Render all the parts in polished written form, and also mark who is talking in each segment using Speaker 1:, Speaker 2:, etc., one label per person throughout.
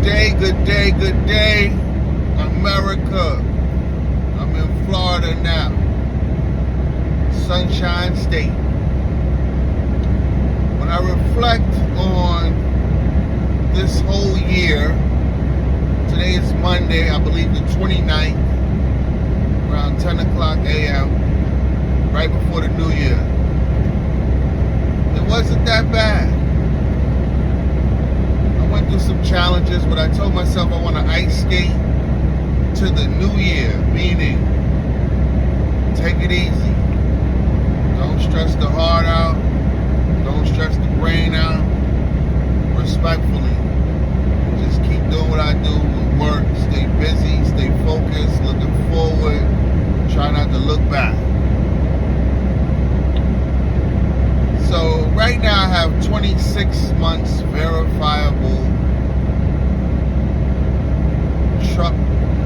Speaker 1: Good day, good day, America. I'm in Florida now, Sunshine State. When I reflect on this whole year, today is Monday, I believe the 29th, around 10 o'clock a.m., right before the new year. It wasn't that bad. I went through some challenges, but I told myself I want to ice skate to the new year, meaning take it easy. Don't stress the heart out. Don't stress the brain out. Respectfully. Just keep doing what I do with work. Stay busy, stay focused, looking forward. Try not to look back. So right now I have 26 months verifiable truck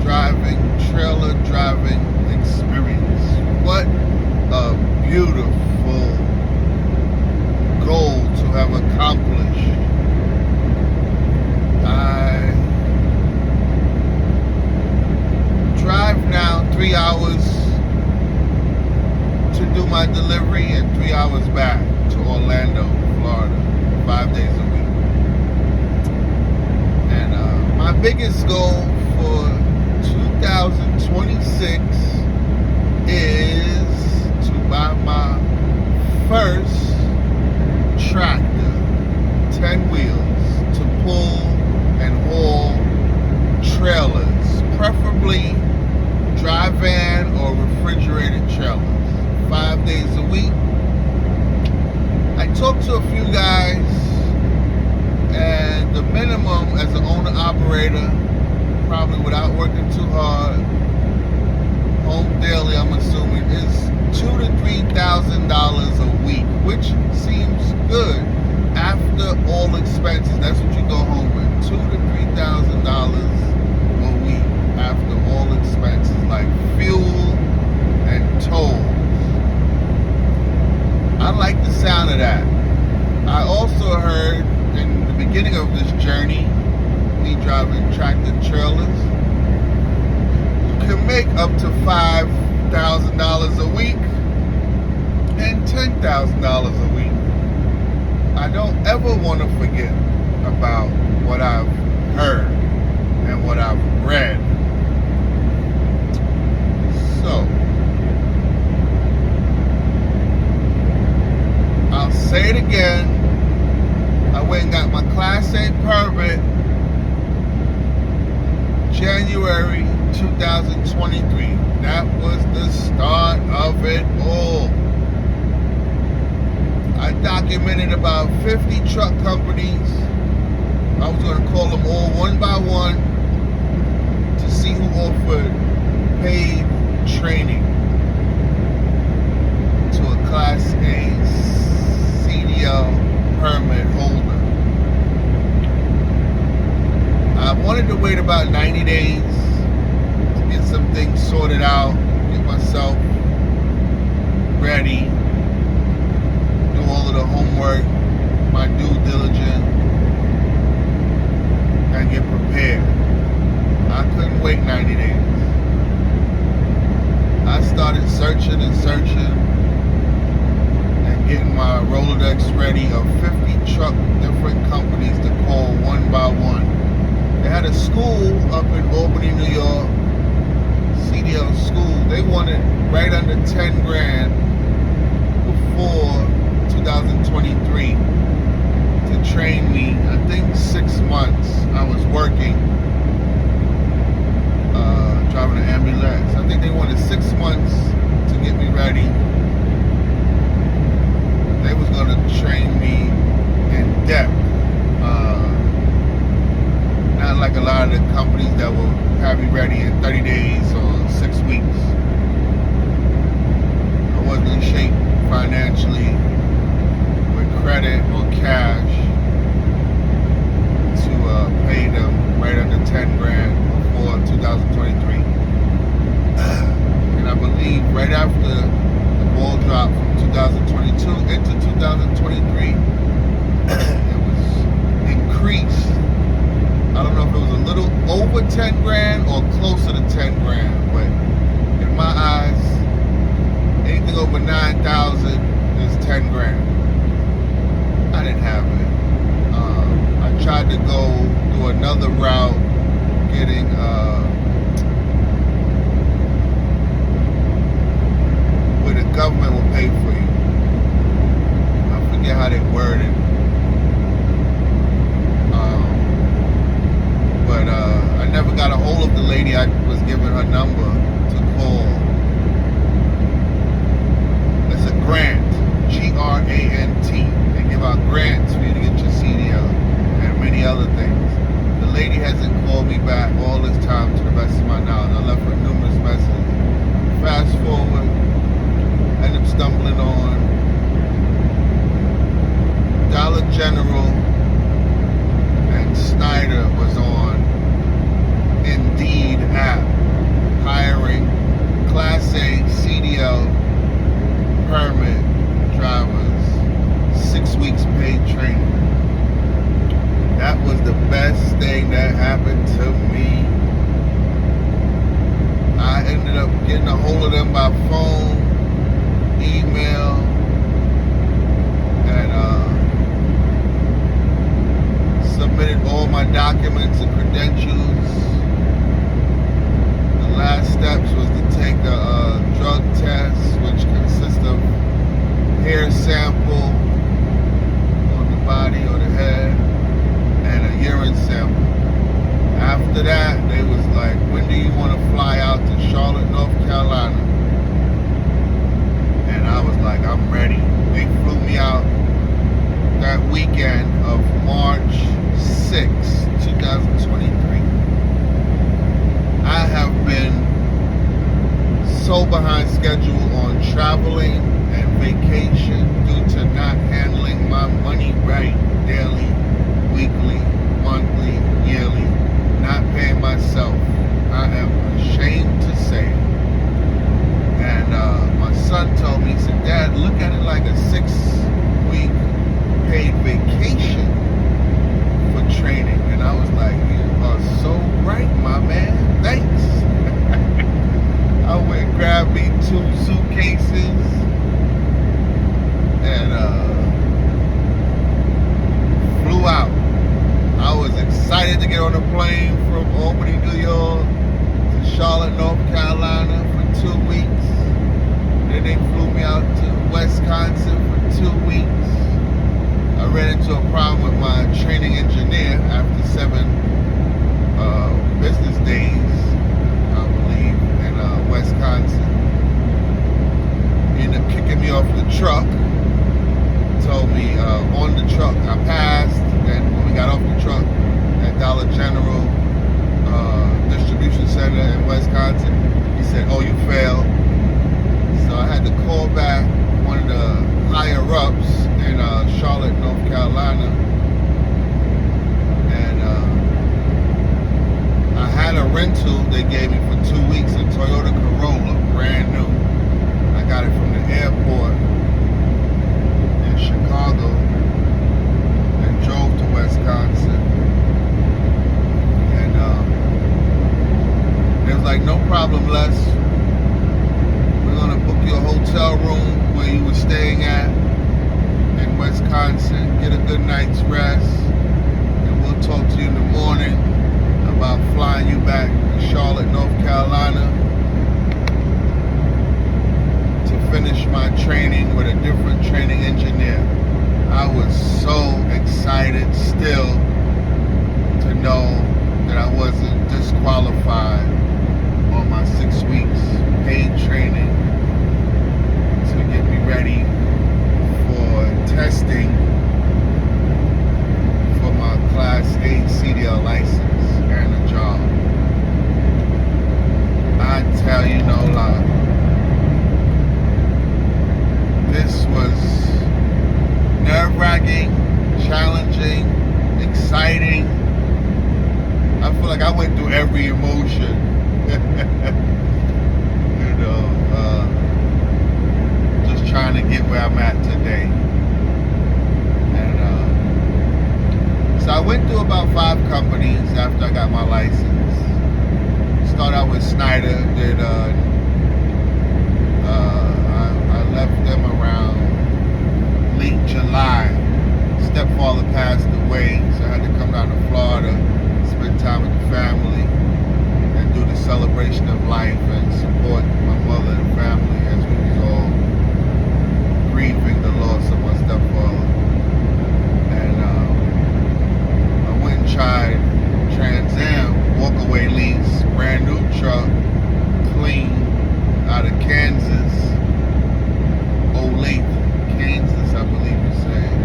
Speaker 1: driving, trailer driving experience. What a beautiful goal to have accomplished. I drive now 3 hours to do my delivery and 3 hours back to Orlando, Florida, 5 days a week. And my biggest goal for 2026 is to buy my first tractor, 10 wheels, to pull and haul trailers, preferably dry van or refrigerated trailers, 5 days a week. I talked to a few guys, and the minimum as an owner-operator, probably without working too hard, home daily, I'm assuming, is $2,000 to $3,000 a week, which seems good after all expenses. That's what you go home with, $2,000 to $3,000 a week after all expenses like fuel and tolls. I like the sound of that. I also heard in the beginning of this journey, me driving tractor trailers, you can make up to $5,000 a week and $10,000 a week. I don't ever want to forget about what I've heard and what I've read. So, I'll say it again. I went and got my Class A permit January 2023. That was the start of it all. I documented about 50 truck companies. I was going to call them all one by one to see who offered paid training to a Class A CDL permit holder. I wanted to wait about 90 days to get some things sorted out, get myself ready, do all of the homework, my due diligence, and get prepared. I couldn't wait 90 days. I started searching and searching and getting my Rolodex ready of 50 truck different companies to call one by one. They had a school up in Albany, New York, CDL school. They wanted right under 10 grand before 2023 to train me. I think 6 months I was working, driving an ambulance. I think they wanted 6 months to get me ready. They was going to train me in depth. Not like a lot of the companies that will have me ready in 30 days or 6 weeks. I wasn't in shape financially, with credit, 10 grand. I didn't have it. I tried to go through another route, getting where the government will pay for you. I forget how they word it. But I never got a hold of the lady. I was given her number to call. It's a grant, Grant. They give out grants for you to get your CDL and many other things. The lady hasn't called me back all this time, to the best of my knowledge. I left her numerous messages. Fast forward, ended up stumbling on Dollar General and Snyder was on Indeed app hiring Class A CDL permit drivers, 6 weeks paid training. That was the best thing that happened to me. I ended up getting a hold of them by phone, email, and submitted all my documents and credentials. The last steps was to take a drug test, which consists of hair sample on the body or the head and a urine sample. After that, they was like, when do you want to fly out to Charlotte, North Carolina? And I was like, I'm ready. They flew me out that weekend of March 6, 2023. I have been so behind schedule on traveling and vacation due to not handling my money right daily, weekly, monthly, yearly, not paying myself. I am ashamed to say it. And my son told me, he said, Dad, look at it like a 6-week paid vacation for training. And I was like, you are so right, my man. Thanks. I went and grabbed me 2 suitcases and flew out. I was excited to get on a plane from Albany, New York to Charlotte, North Carolina for 2 weeks. Then they flew me out to Wisconsin for 2 weeks. I ran into a problem with my training engineer after 7 business days, I believe, in Wisconsin. He ended up kicking me off the truck. Told me on the truck I passed. Then when we got off the truck at Dollar General Distribution Center in Wisconsin, he said, oh, you failed. So I had to call back one of the higher ups in Charlotte, North Carolina. And I had a rental they gave me for 2 weeks, a Toyota Corolla, brand new. I got it from the airport in Chicago and drove to Wisconsin. And it was like, no problem, Les. We're going to book you a hotel room where you were staying at in Wisconsin, get a good night's rest, and we'll talk to you in the morning about flying you back to Charlotte, North Carolina to finish my training with a different training engineer. I was so excited still to know that I wasn't disqualified on my 6 weeks paid training to get me ready for testing for my Class A CDL license and a job. I tell you no lie. This was nerve-wracking, challenging, exciting. I feel like I went through every emotion. You know, just trying to get where I'm at today. And so I went through about 5 companies after I got my license. Started out with Snyder, did I left them around late July. Stepfather passed away, so I had to come down to Florida, spend time with the family, and do the celebration of life and support my mother and family as we was all grieving the loss of my stepfather. And I went and tried Trans Am walkaway lease, brand new truck, clean, out of Kansas, Olathe, Kansas, I believe it's saying.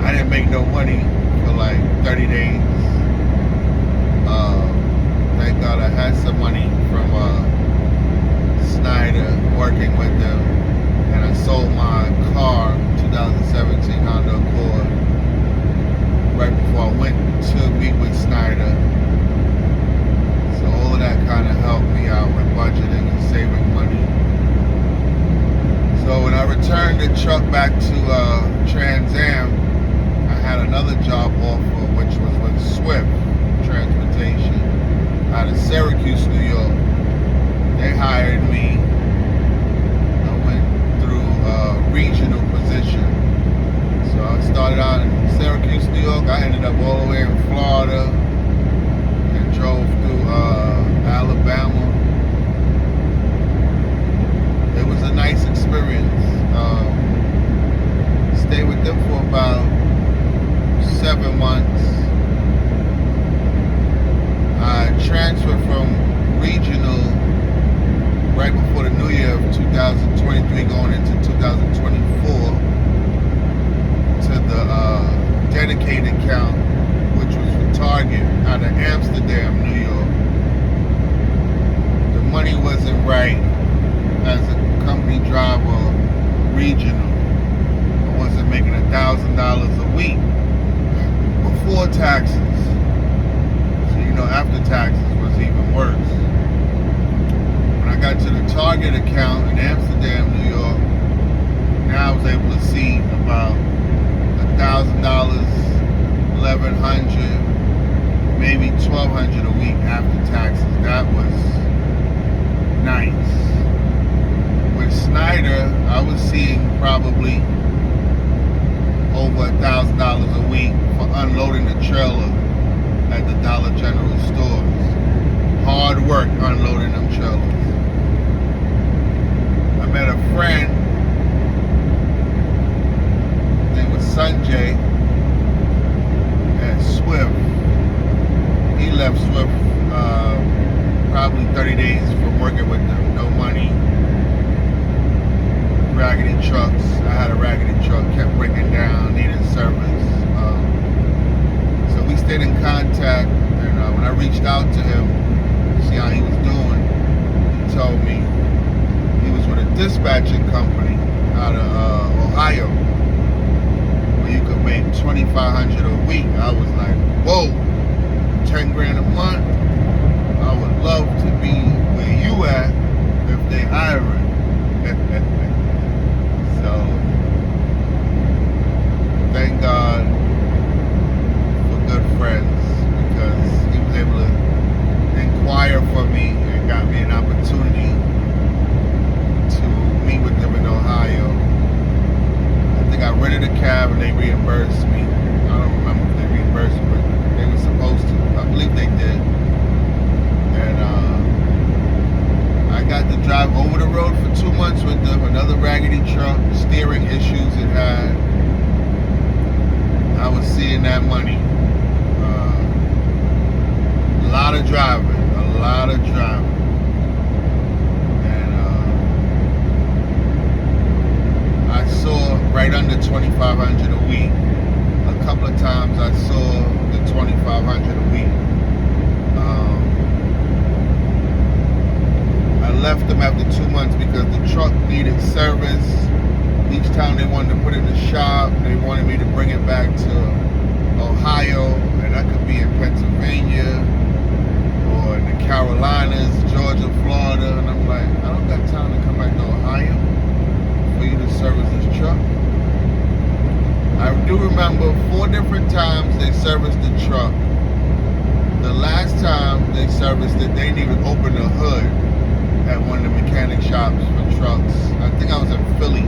Speaker 1: I didn't make no money for like 30 days. Thank God I had some money from Snyder, working with them, and I sold my car, 2017 Honda Accord, right before I went to meet with Snyder. So all of that kind of helped me out with budgeting and saving money. So when I returned the truck back to Trans Am, I had another job offer, which was with Swift Transportation out of Syracuse, New York. They hired me. I went through a regional position. So I started out in Syracuse, New York. I ended up all the way in Florida and drove through Alabama. It was a nice experience. Stayed with them for about 7 months. I transferred from regional right before the new year of 2023 going into 2024 to the dedicated count, which was for Target out of Amsterdam, New York. The money wasn't right as a company driver regional. I wasn't making $1,000 a week before taxes. So, after taxes was even worse. When I got to the Target account in Amsterdam, New York, now I was able to see about $1,000, $1,100, maybe $1,200 a week after taxes. That was nice. With Snyder, I was seeing probably over $1,000 a week for unloading the trailer at the Dollar General stores. Hard work unloading them trailers. I met a friend, his name was Sanjay, at Swift. He left Swift probably 30 days from working with them. No money. Raggedy trucks. I had a raggedy truck, kept breaking down, needed service. So we stayed in contact, and when I reached out to him to see how he was doing, he told me he was with a dispatching company out of Ohio, where you could make $2,500 a week. I was like, whoa, 10 grand a month? I would love to be where you at if they hiring. So, thank God for good friends, because he was able to inquire for me and got me an opportunity to meet with them in Ohio. I think I rented a cab and they reimbursed me. I don't remember if they reimbursed me, but they were supposed to. I believe they did. And I got to drive over the road for 2 months with them, another raggedy truck, steering issues it had. I was seeing that money. A lot of driving. And I saw right under $2,500 a week. A couple of times I saw the $2,500 a week. I left them after 2 months because the truck needed service. Each time they wanted to put it in the shop, they wanted me to bring it back to Ohio, and I could be in Pennsylvania or in the Carolinas, Georgia, Florida, and I'm like, I don't got time to come back to Ohio for you to service this truck. I do remember 4 different times they serviced the truck. The last time they serviced it, they didn't even open the hood at one of the mechanic shops for trucks. I think I was in Philly.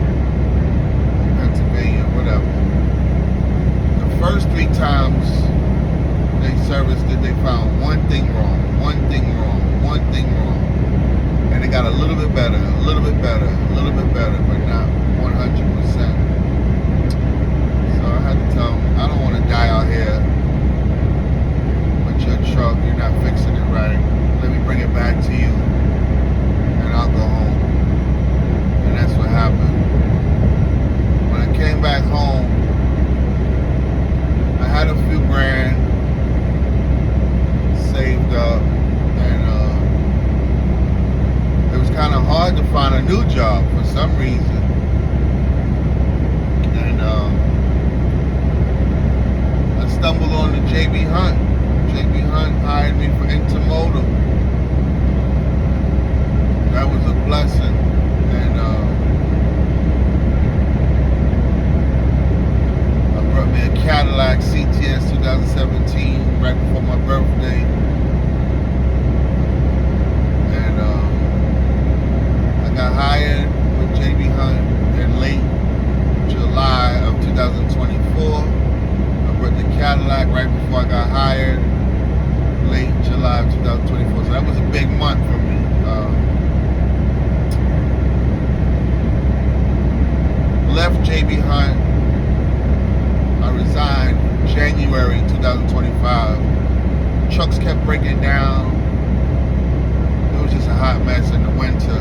Speaker 1: whatever. The first 3 times they serviced it, they found one thing wrong, one thing wrong, one thing wrong. And it got a little bit better, a little bit better, a little bit better, but not 100%. So I had to tell them, I don't want to die out here with your truck, you're not fixing it right. Let me bring it back to you and I'll go home. And that's what happened. When I came back home, I had a few grand saved up, and it was kind of hard to find a new job for some reason. And I stumbled on the JB Hunt. JB Hunt hired me for Intermodal. That was a blessing. And I brought me a Cadillac CTS 2017 right before my birthday. And I got hired with JB Hunt in late July of 2024. I brought the Cadillac right before I got hired, late July of 2024. So that was a big month for me. Left JB Hunt. I resigned January 2025. Trucks kept breaking down. It was just a hot mess in the winter.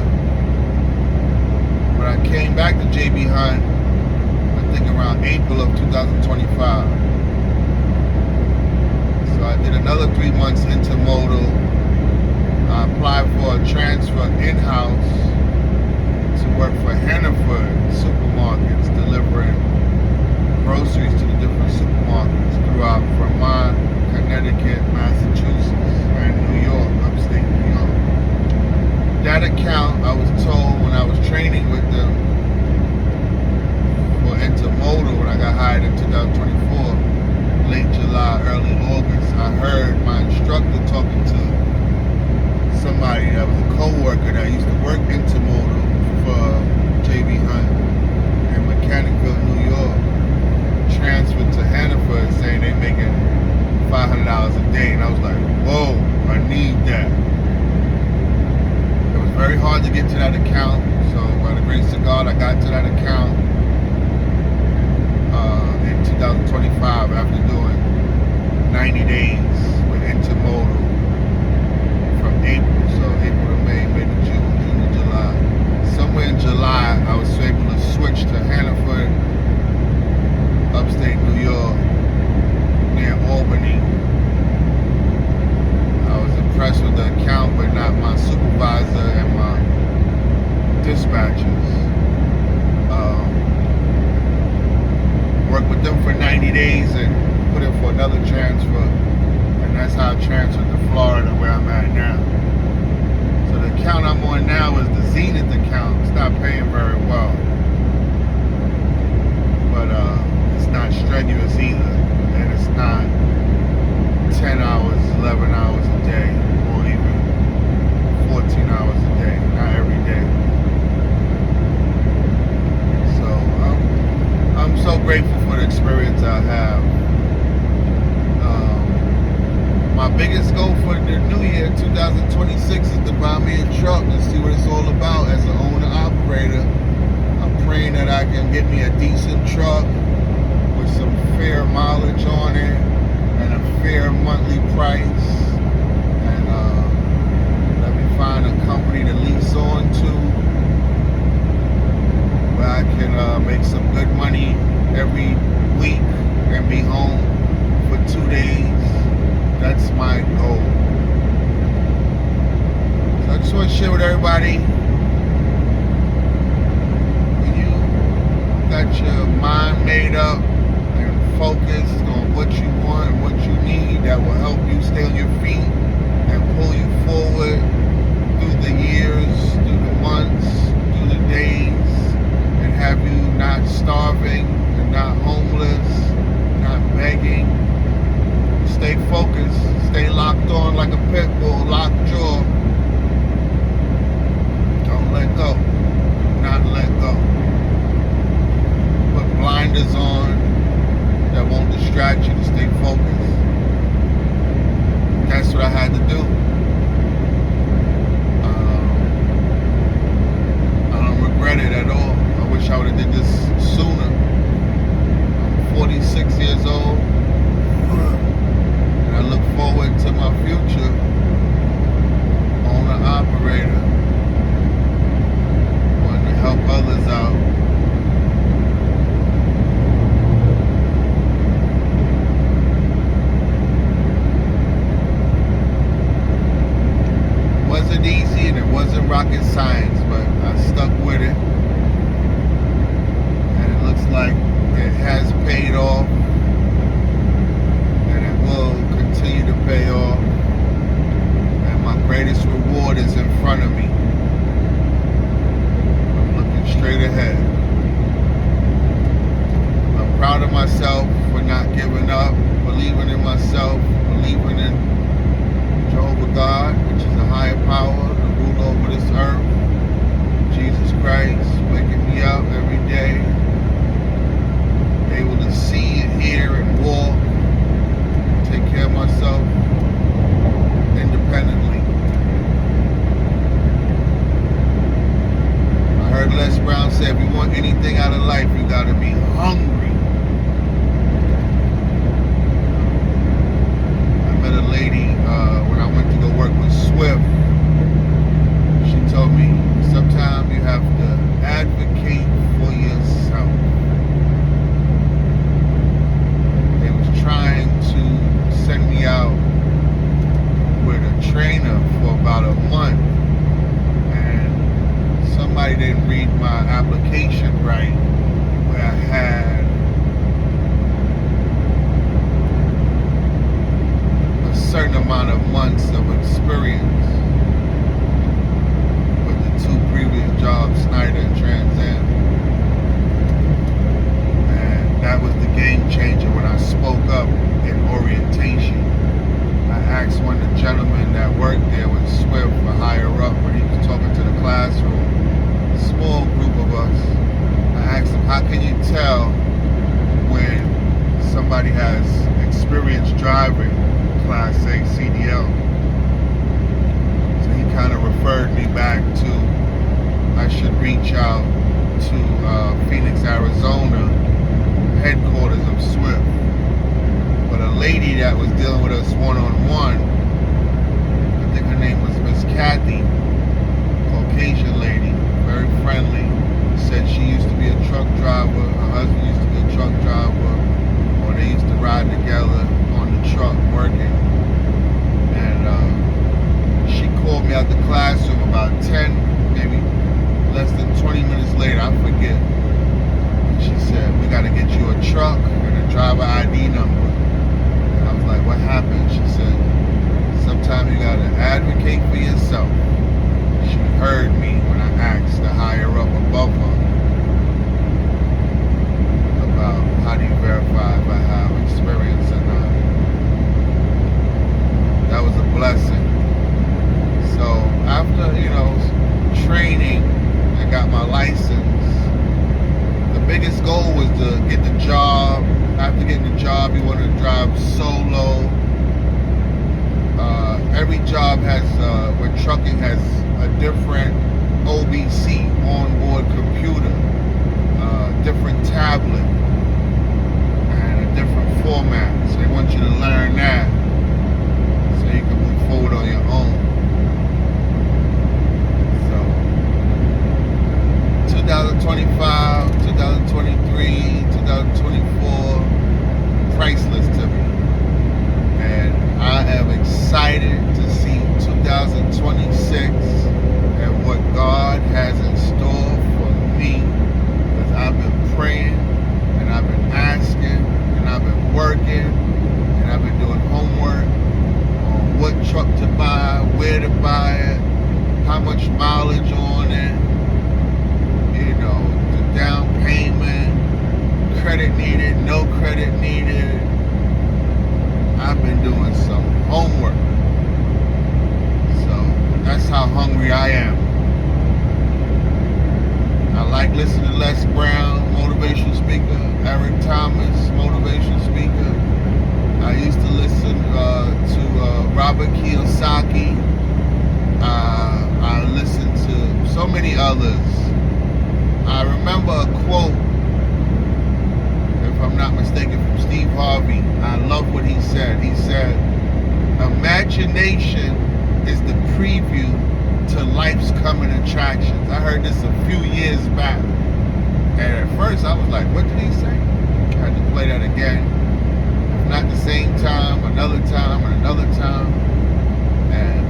Speaker 1: When I came back to JB Hunt, I think around April of 2025. So I did another 3 months Intermodal. I applied for a transfer in-house to work for Hannaford supermarkets, delivering groceries to the different supermarkets throughout Vermont, Connecticut, Massachusetts, and New York, upstate New York. That account, I was told when I was training with them for Intermodal, when I got hired in 2024, late July, early August, I heard my instructor talking to somebody that was a co-worker that used to work Intermodal for JB Hunt in Mechanicsville, New York, transferred to Hannaford saying they're making $500 a day. And I was like, whoa, I need that. It was very hard to get to that account. So by the grace of God, I got to that account in 2025 after doing 90 days with Intermodal from April. So April to May, May to June, June to July. Somewhere in July, I was able to switch to Hannaford, upstate New York, near Albany. I was impressed with the account, but not my supervisor and my dispatchers. Worked with them for 90 days and put in for another transfer, and that's how I transferred to Florida, where I'm at now. So the account I'm on now is the Zenith account. It's not paying very well, but it's not strenuous either, and it's not 10 hours, 11 hours a day, or even 14 hours a day, not every day. So I'm so grateful for the experience I have. My biggest goal for the new year, 2026, is to buy me a truck and see what it's all about as an owner-operator. I'm praying that I can get me a decent truck with some fair mileage on it and a fair monthly price. And let me find a company to lease on to where I can make some good money every week and be home for 2 days. That's my goal. So I just want to share with everybody, when you got your mind made up and focused on what you want and what you need, that will help you stay on your feet and pull you forward through the years, through the months, through the days, and have you not starving and not homeless, not begging. Stay focused, stay locked on like a pit bull, locked jaw. Don't let go. Do not let go. Put blinders on. distract you to stay focused. That's what I had to do. I don't regret it at all. I wish I would have did this sooner. I'm 46 years old, and I look forward to my future owner-operator, wanting to help others out. Wasn't easy and it wasn't rocket science, but I stuck with it, and it looks like it has paid off, and it will continue to pay off, and my greatest reward is in front of me. I'm looking straight ahead. I'm proud of myself for not giving up, believing in myself, believing in Jehovah God, which is a higher power, the ruler over this earth. Jesus Christ, waking me up every day, able to see and hear and walk, take care of myself independently. I heard Les Brown say, if you want anything out of life, you gotta be hungry. I met a lady when I went to go work with Swift. She told me sometimes you have to advocate for yourself. They was trying to send me out with a trainer for about a month, and somebody didn't read my application right, where I had a certain amount of months of experience with the two previous jobs, Snyder and Trans Am. And that was the game changer when I spoke up in orientation. I asked one of the gentlemen that worked there with Swift, a higher up, when he was talking to the classroom, a small group of us. I asked him, how can you tell when somebody has experience driving Class A CDL? So he kind of referred me back to, I should reach out to Phoenix, Arizona, headquarters of Swift. But a lady that was dealing with us one-on-one, I think her name was Miss Kathy, Caucasian lady, very friendly, said she used to be a truck driver, her husband used to be a truck driver, or they used to ride together on the truck working. And she called me out the classroom about 10, maybe less than 20 minutes later, I forget. She said, we got to get you a truck and a driver ID number. And I was like, what happened? She said, sometimes you got to advocate for yourself. She heard me when I asked the higher up above her about how do you verify if I have experience or not. That was a blessing. So after, training and got my license, the biggest goal was to get the job. After getting the job, you want to drive solo. Every job has, with trucking, has a different OBC, onboard computer, different tablet, and a different format. So they want you to learn that so you can move forward on your own. So 2025, 2023, 2024, priceless to me. And I am excited to see 2026 and what God has in store for me. Because I've been praying, and I've been asking, and I've been working, and I've been doing homework on what truck to buy, where to buy it, how much mileage on it, the down payment, credit needed, no credit needed. I've been doing some homework. So that's how hungry I am. I like listening to Les Brown, motivational speaker, Eric Thomas, motivational speaker. he said. He said, imagination is the preview to life's coming attractions. I heard this a few years back. And at first I was like, what did he say? I had to play that again. If not the same time, another time, and another time. And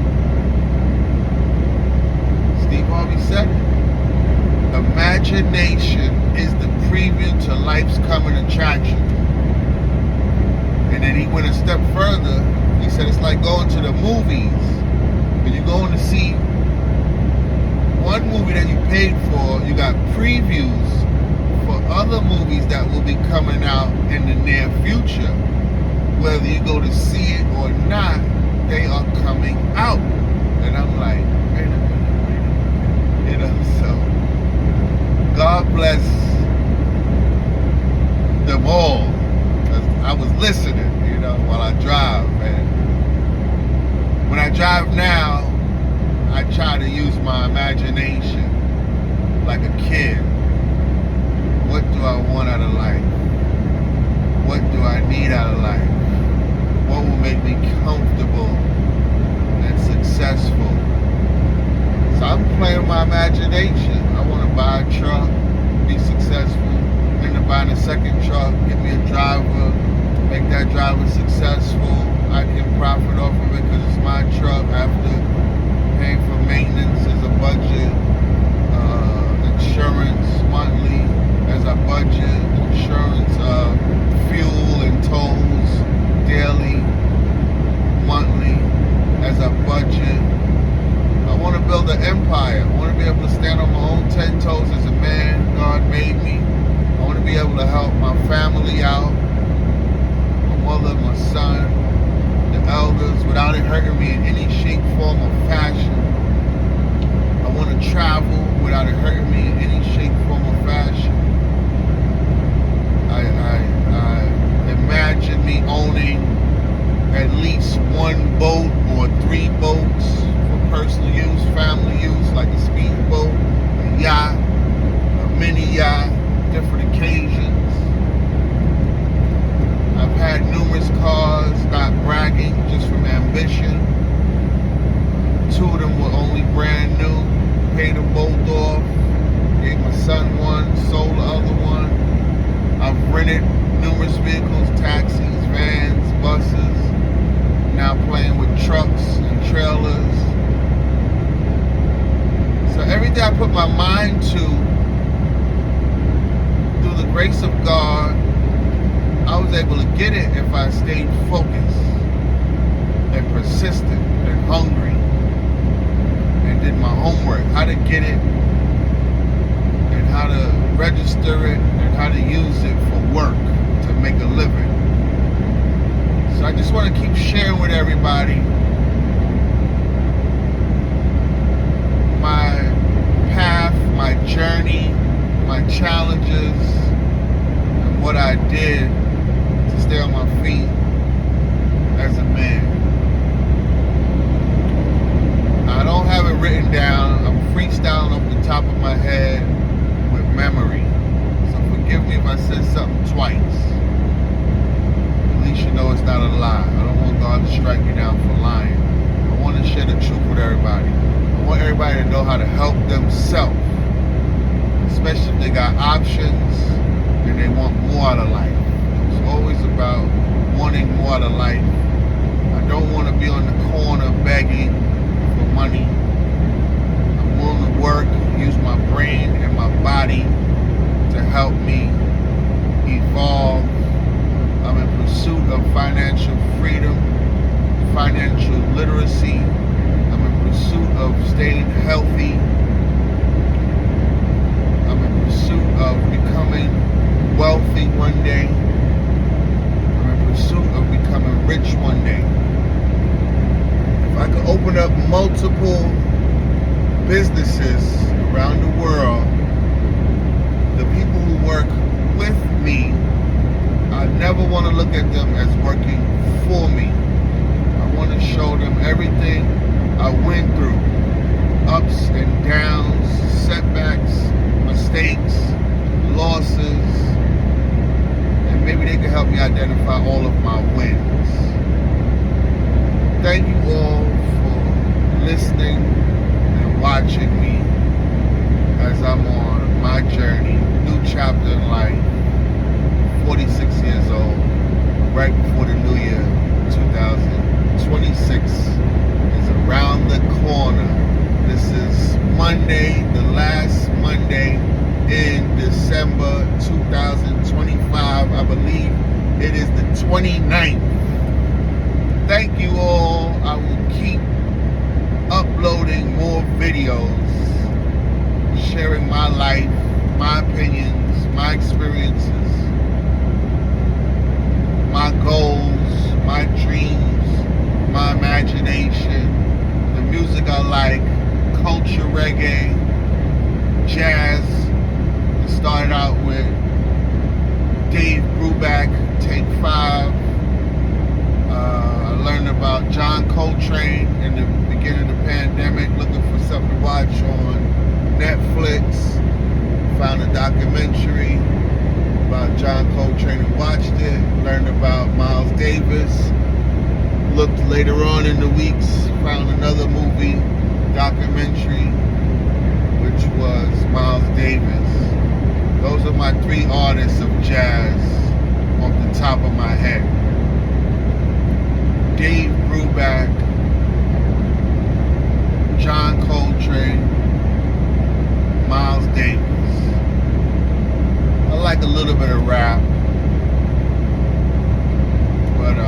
Speaker 1: Steve Harvey said it. Imagination is the preview to life's coming attraction. And then he went a step further. He said it's like going to the movies. When you're going to see one movie that you paid for, you got previews for other movies that will be coming out in the near future. Whether you go to see it or not, they are coming out. And I'm like, wait a minute. You know, so God bless them all. I was listening, you know, while I drive. And when I drive now, I try to use my imagination like a kid. What do I want out of life? What do I need out of life? What will make me comfortable and successful? So I'm playing my imagination. I want to buy a truck, be successful. End up buying a second truck, get me a driver, make that driver successful. I can profit off of it because it's my truck. After paying for maintenance as a budget, insurance monthly as a budget, insurance, fuel and tolls daily, monthly as a budget. I want to build an empire. I want to be able to stand on my own 10 toes as a man God made me. I want to be able to help my family out, my mother, my son, the elders, without it hurting me in any shape, form, or fashion. I want to travel without it hurting me in any shape, form, or fashion. I imagine me owning at least one boat or 3 boats for personal use, family use, like a speedboat, a yacht, a mini yacht, different occasions. I've had numerous cars, not bragging, just from ambition. 2 of them were only brand new, paid them both off, gave my son one, sold the other one. I've rented numerous vehicles, taxis, vans, buses, now playing with trucks and trailers. So everything I put my mind to, through the grace of God, I was able to get it if I stayed focused and persistent and hungry and did my homework, how to get it and how to register it and how to use it for work to make a living. So I just want to keep sharing with everybody my path, my journey, my challenges, and what I did to stay on my feet as a man. I don't have it written down. I'm freestyling off the top of my head with memory. So forgive me if I said something twice. At least you know it's not a lie. I don't want God to strike me down for lying. I want to share the truth with everybody. I want everybody to know how to help themselves, especially if they got options and they want more out of life. It's always about wanting more out of life. I don't want to be on the corner begging for money. I'm willing to work, use my brain and my body to help me evolve. I'm in pursuit of financial freedom, financial literacy. I'm in pursuit of staying healthy. I'm in pursuit of becoming wealthy one day. I'm in pursuit of becoming rich one day. If I could open up multiple businesses around the world, the people who work with me, I never want to look at them as working for me. I want to show them everything I went through, ups and downs, setbacks, mistakes, losses, and and maybe they can help me identify all of my wins. Thank you all for listening and watching me as I'm on my journey, new chapter in life, 46 years old, right before the new year, 2026 is around the corner. This is Monday, the last Monday in December 2025. I believe it is the 29th. Thank you all. I will keep uploading more videos, sharing my life, my opinions, my experiences, my goals, my dreams, my imagination, the music I like, culture, reggae, jazz. It started out with Dave Brubeck, Take 5. I learned about John Coltrane in the beginning of the pandemic, looking for something to watch on Netflix. Found a documentary about John Coltrane and watched it. Learned about Miles Davis. Looked later on in the weeks, found another movie documentary, which was Miles Davis. Those are my three artists of jazz off the top of my head. Dave Brubeck, John Coltrane, Miles Davis. I like a little bit of rap, but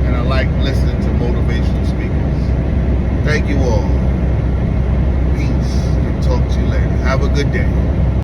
Speaker 1: and I like listening to motivational speakers. Thank you all. Peace, and talk to you later. Have a good day.